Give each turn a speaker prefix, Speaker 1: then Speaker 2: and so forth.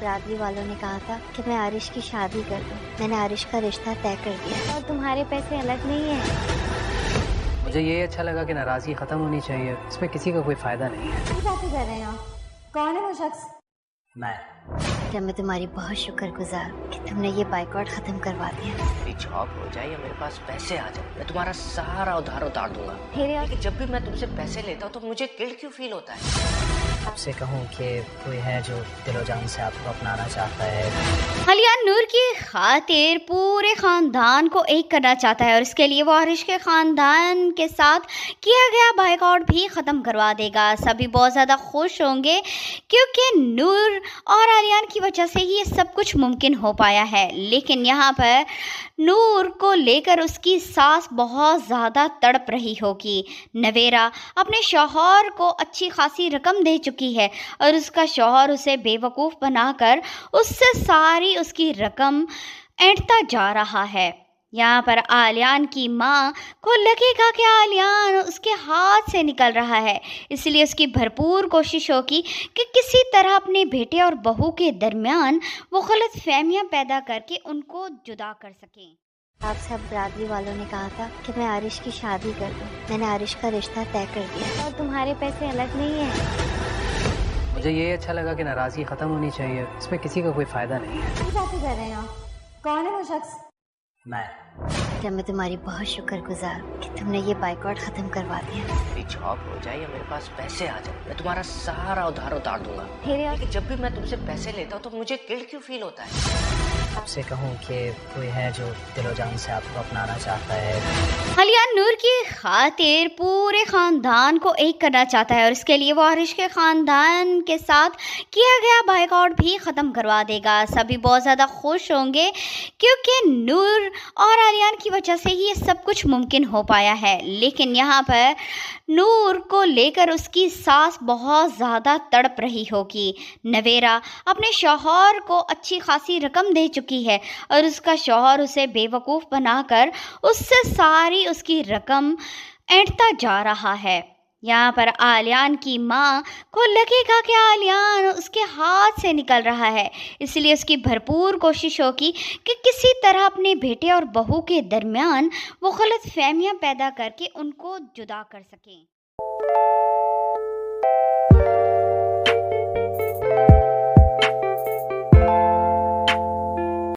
Speaker 1: برادری والوں نے کہا تھا کہ میں عارش کی شادی کر دوں. میں نے عارش کا رشتہ طے کر دیا اور تمہارے پیسے الگ نہیں ہیں.
Speaker 2: مجھے یہ اچھا لگا کہ ناراضگی ختم ہونی چاہیے، اس میں کسی کا کوئی فائدہ نہیں ہے.
Speaker 3: کیا باتیں کر رہے ہیں آپ؟ کون ہے وہ شخص؟
Speaker 2: میں
Speaker 1: جب میں تمہاری بہت شکر گزار کہ تم نے یہ بائیکاٹ ختم کروا دیا.
Speaker 4: میری جاب ہو جائے یا میرے پاس پیسے آ جائیں، میں تمہارا سارا ادھار اتار دوں گا.
Speaker 1: پھر
Speaker 4: لیکن جب بھی میں تم سے پیسے لیتا ہوں تو مجھے گلٹ کیوں فیل ہوتا ہے؟
Speaker 2: آپ سے کہوں کہ کوئی ہے جو دل و جان سے آپ کو اپنانا چاہتا ہے.
Speaker 5: علیان نور کی خاطر پورے خاندان کو ایک کرنا چاہتا ہے اور اس کے لیے وہ عارش کے خاندان کے ساتھ کیا گیا بائیکاٹ بھی ختم کروا دے گا. سبھی بہت زیادہ خوش ہوں گے کیونکہ نور اور علیان کی وجہ سے ہی یہ سب کچھ ممکن ہو پایا ہے. لیکن یہاں پر نور کو لے کر اس کی ساس بہت زیادہ تڑپ رہی ہوگی. نویرا اپنے شوہر کو اچھی خاصی رقم دے چکی ہے اور اس کا شوہر اسے بے وقوف بنا کر اس سے ساری اس کی رقم اینٹتا جا رہا ہے. یہاں پر علیان کی ماں کو لگے گا کہ علیان اس کے ہاتھ سے نکل رہا ہے، اس لیے اس کی بھرپور کوشش ہوگی کہ کسی طرح اپنے بیٹے اور بہو کے درمیان وہ غلط فہمیاں پیدا کر کے ان کو جدا کر سکیں.
Speaker 1: آپ سب برادری والوں نے کہا تھا کہ میں عارش کی شادی کر دوں. میں نے عارش کا رشتہ طے کر دیا اور تمہارے پیسے الگ نہیں ہیں.
Speaker 2: مجھے یہ اچھا لگا کہ ناراضگی ختم ہونی چاہیے، اس میں کسی کا کوئی فائدہ نہیں ہے.
Speaker 3: کیا باتیں کر رہے ہیں آپ؟ کون ہے وہ شخص؟
Speaker 2: میں
Speaker 1: جب میں تمہاری بہت شکر گزار کہ تم نے یہ بائیکاٹ ختم کروا دیا.
Speaker 4: میری جاب ہو جائے یا میرے پاس پیسے آ جائیں، میں تمہارا سارا ادھار اتار دوں گا.
Speaker 1: پھر
Speaker 4: لیکن جب بھی میں تم سے پیسے لیتا ہوں تو مجھے گلٹ کیوں فیل ہوتا ہے؟
Speaker 2: آپ سے کہوں کہ کوئی ہے جو دل و جان سے آپ کو اپنانا چاہتا ہے.
Speaker 5: علیان نور کی خاطر پورے خاندان کو ایک کرنا چاہتا ہے اور اس کے لیے وہ عارش کے خاندان کے ساتھ کیا گیا بائیکاٹ بھی ختم کروا دے گا. سبھی بہت زیادہ خوش ہوں گے کیونکہ نور اور علیان کی وجہ سے ہی یہ سب کچھ ممکن ہو پایا ہے. لیکن یہاں پر نور کو لے کر اس کی ساس بہت زیادہ تڑپ رہی ہوگی. نویرا اپنے شوہر کو اچھی خاصی رقم دے چکی ہے اور اس کا شوہر اسے بے وقوف بنا کر اس سے ساری اس کی رقم اینٹتا جا رہا ہے. یہاں پر علیان کی ماں کو لگے گا کہ علیان اس کے ہاتھ سے نکل رہا ہے، اس لیے اس کی بھرپور کوشش ہوگی کہ کسی طرح اپنے بیٹے اور بہو کے درمیان وہ غلط فہمیاں پیدا کر کے ان کو جدا کر سکیں.